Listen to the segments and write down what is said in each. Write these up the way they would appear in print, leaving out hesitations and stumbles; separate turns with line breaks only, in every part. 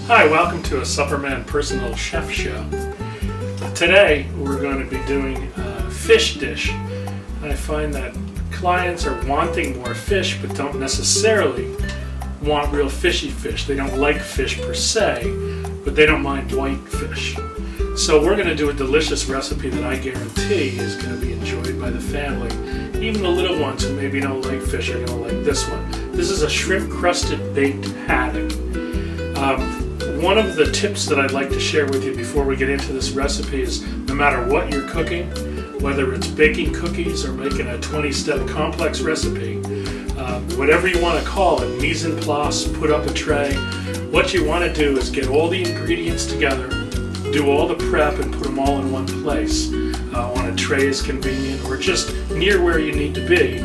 Hi, welcome to a Superman Personal Chef Show. Today we're going to be doing a fish dish. I find that clients are wanting more fish but don't necessarily want real fishy fish. They don't like fish per se, but they don't mind white fish. So we're going to do a delicious recipe that I guarantee is going to be enjoyed by the family. Even the little ones who maybe don't like fish are going to like this one. This is a shrimp crusted baked haddock. One of the tips that I'd like to share with you before we get into this recipe is no matter what you're cooking, whether it's baking cookies or making a 20-step complex recipe, whatever you want to call it, mise en place, put up a tray, what you want to do is get all the ingredients together, do all the prep and put them all in one place on a tray is convenient or just near where you need to be.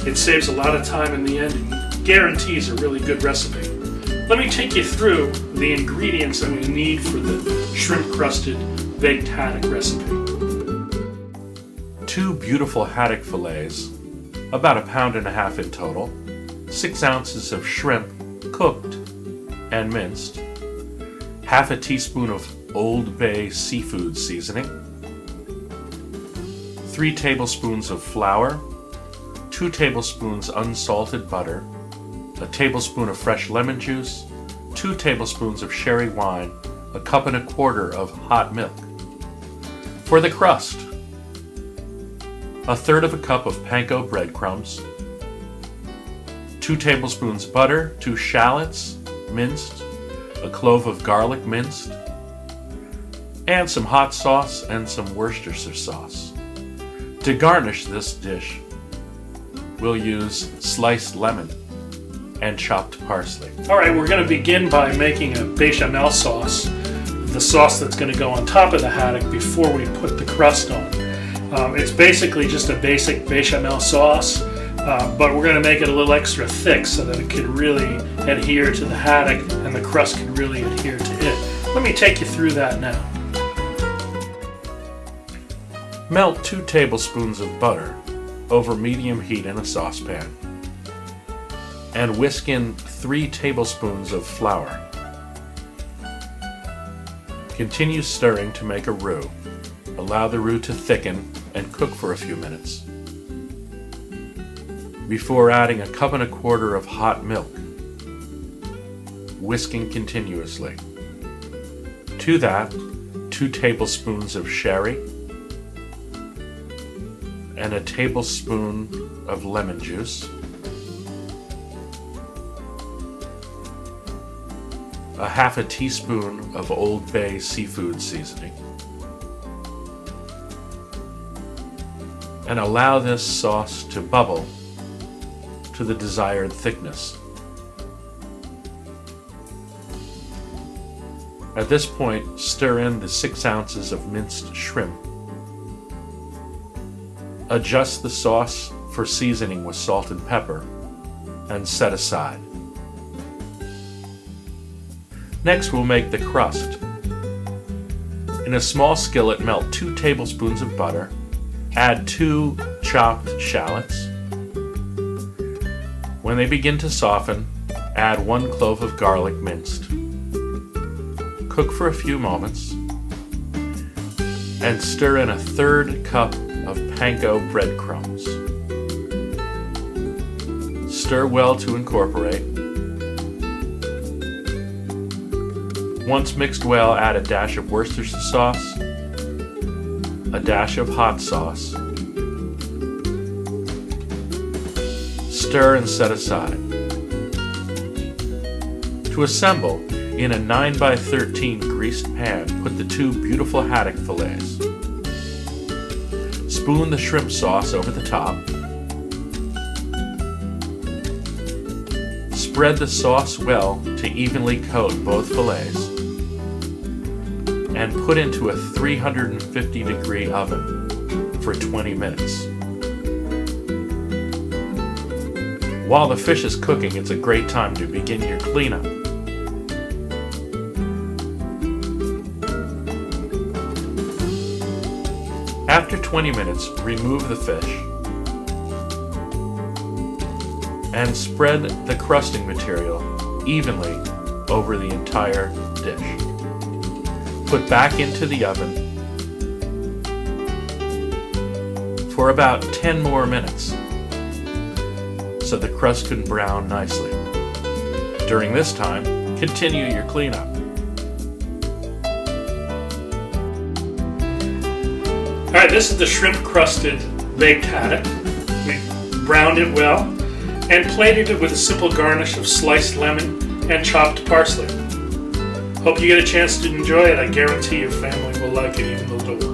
It saves a lot of time in the end and guarantees a really good recipe. Let me take you through the ingredients that we need for the shrimp crusted baked haddock recipe.
2 beautiful haddock fillets, about 1.5 pounds in total, 6 ounces of shrimp cooked and minced, half a teaspoon of Old Bay seafood seasoning, 3 tablespoons of flour, 2 tablespoons unsalted butter, a tablespoon of fresh lemon juice, 2 tablespoons of sherry wine, a 1.25 cups of hot milk. For the crust, 1/3 cup of panko breadcrumbs, 2 tablespoons butter, 2 shallots minced, a clove of garlic minced, and some hot sauce and some Worcestershire sauce. To garnish this dish, we'll use sliced lemon and chopped parsley.
Alright, we're going to begin by making a bechamel sauce, the sauce that's going to go on top of the haddock before we put the crust on. It's basically just a basic bechamel sauce, but we're going to make it a little extra thick so that it can really adhere to the haddock and the crust can really adhere to it. Let me take you through that now.
Melt 2 tablespoons of butter over medium heat in a saucepan and whisk in 3 tablespoons of flour. Continue stirring to make a roux. Allow the roux to thicken and cook for a few minutes before adding a 1.25 cups of hot milk, whisking continuously. To that, 2 tablespoons of sherry and a tablespoon of lemon juice, a 1/2 teaspoon of Old Bay seafood seasoning, and allow this sauce to bubble to the desired thickness. At this point, stir in the 6 ounces of minced shrimp. Adjust the sauce for seasoning with salt and pepper and set aside. Next, we'll make the crust. In a small skillet, melt 2 tablespoons of butter, add 2 chopped shallots. When they begin to soften, add 1 clove of garlic minced. Cook for a few moments and stir in 1/3 cup of panko breadcrumbs. Stir well to incorporate. Once mixed well, add a dash of Worcestershire sauce, a dash of hot sauce. Stir and set aside. To assemble, in a 9x13 greased pan, put the 2 beautiful haddock fillets. Spoon the shrimp sauce over the top. Spread the sauce well to evenly coat both fillets and put into a 350-degree oven for 20 minutes. While the fish is cooking, it's a great time to begin your cleanup. After 20 minutes, remove the fish and spread the crusting material evenly over the entire dish. Put back into the oven for about 10 more minutes so the crust can brown nicely. During this time, continue your cleanup.
Alright, this is the shrimp crusted baked haddock. We browned it well and plated it with a simple garnish of sliced lemon and chopped parsley. Hope you get a chance to enjoy it. I guarantee your family will like it, even the little ones.